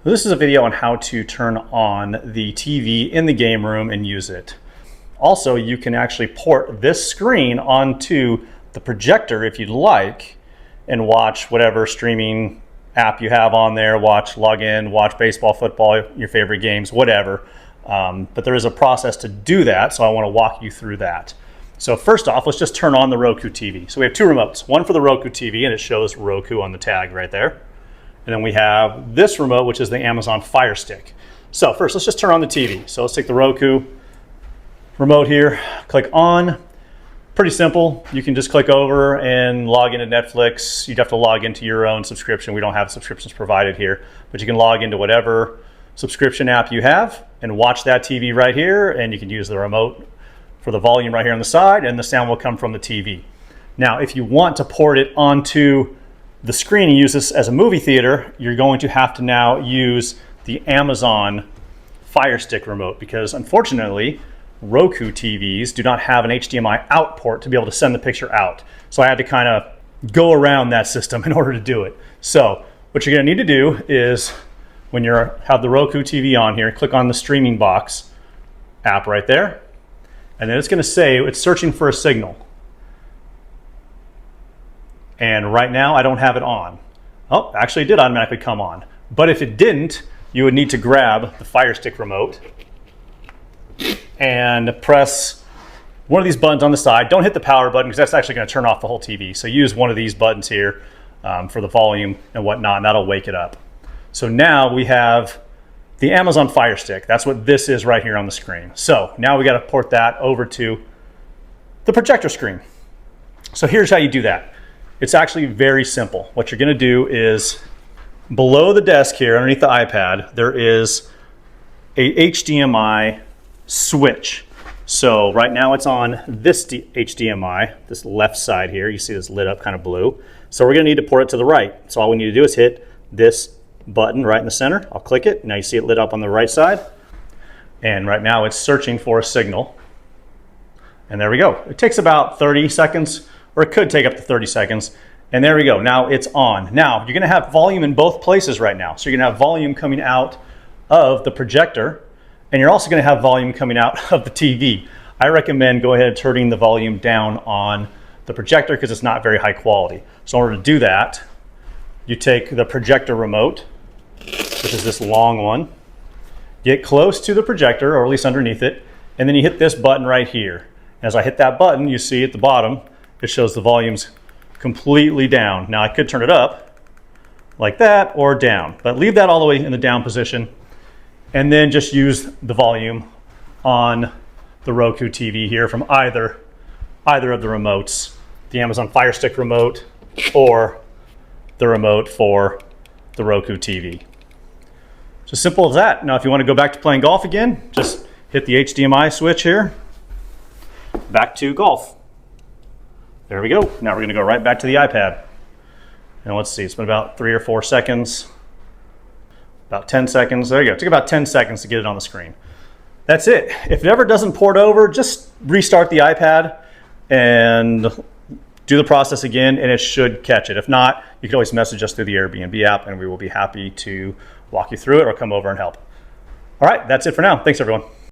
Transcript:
This is a video on how to turn on the TV in the game room and use it. Also, you can actually port this screen onto the projector if you'd like and watch whatever streaming app you have on there, log in, watch baseball, football, your favorite games, whatever. But there is a process to do that, so I want to walk you through that. So first off, let's just turn on the Roku TV. So we have two remotes, one for the Roku TV, and it shows Roku on the tag right there. And then we have this remote, which is the Amazon Fire Stick. So first, let's just turn on the TV. So let's take the Roku remote here, click on. Pretty simple. You can just click over and log into Netflix. You'd have to log into your own subscription. We don't have subscriptions provided here, but you can log into whatever subscription app you have and watch that TV right here, and you can use the remote for the volume right here on the side, and the sound will come from the TV. Now, if you want to port it onto the screen and use this as a movie theater, you're going to have to now use the Amazon Fire Stick remote, because unfortunately, Roku TVs do not have an HDMI out port to be able to send the picture out. So I had to kind of go around that system in order to do it. So what you're going to need to do is, when you have the Roku TV on here, click on the Streaming Box app right there, and then it's going to say it's searching for a signal. And right now I don't have it on. Oh, actually it did automatically come on. But if it didn't, you would need to grab the Fire Stick remote and press one of these buttons on the side. Don't hit the power button, because that's actually going to turn off the whole TV. So use one of these buttons here for the volume and whatnot, and that'll wake it up. So now we have the Amazon Fire Stick. That's what this is right here on the screen. So now we got to port that over to the projector screen. So here's how you do that. It's actually very simple. What you're going to do is, below the desk here, underneath the iPad, there is a HDMI switch. So right now it's on this HDMI, this left side here. You see this lit up kind of blue. So we're going to need to port it to the right. So all we need to do is hit this button right in the center. I'll click it. Now you see it lit up on the right side. And right now it's searching for a signal. And there we go. It takes about 30 seconds. Or it could take up to 30 seconds. And there we go. Now it's on. Now you're going to have volume in both places right now. So you're going to have volume coming out of the projector, and you're also going to have volume coming out of the TV. I recommend go ahead and turning the volume down on the projector, because it's not very high quality. So in order to do that, you take the projector remote, which is this long one, get close to the projector, or at least underneath it, and then you hit this button right here. As I hit that button, you see at the bottom, it shows the volume's completely down. Now I could turn it up like that or down, but leave that all the way in the down position, and then just use the volume on the Roku TV here from either of the remotes, the Amazon Fire Stick remote or the remote for the Roku TV. It's as simple as that. Now if you want to go back to playing golf again, just hit the HDMI switch here, back to golf. There we go. Now we're going to go right back to the iPad. And let's see, it's been about 3 or 4 seconds. About 10 seconds. There you go. It took about 10 seconds to get it on the screen. That's it. If it ever doesn't port over, just restart the iPad and do the process again, and it should catch it. If not, you can always message us through the Airbnb app, and we will be happy to walk you through it or come over and help. All right, that's it for now. Thanks, everyone.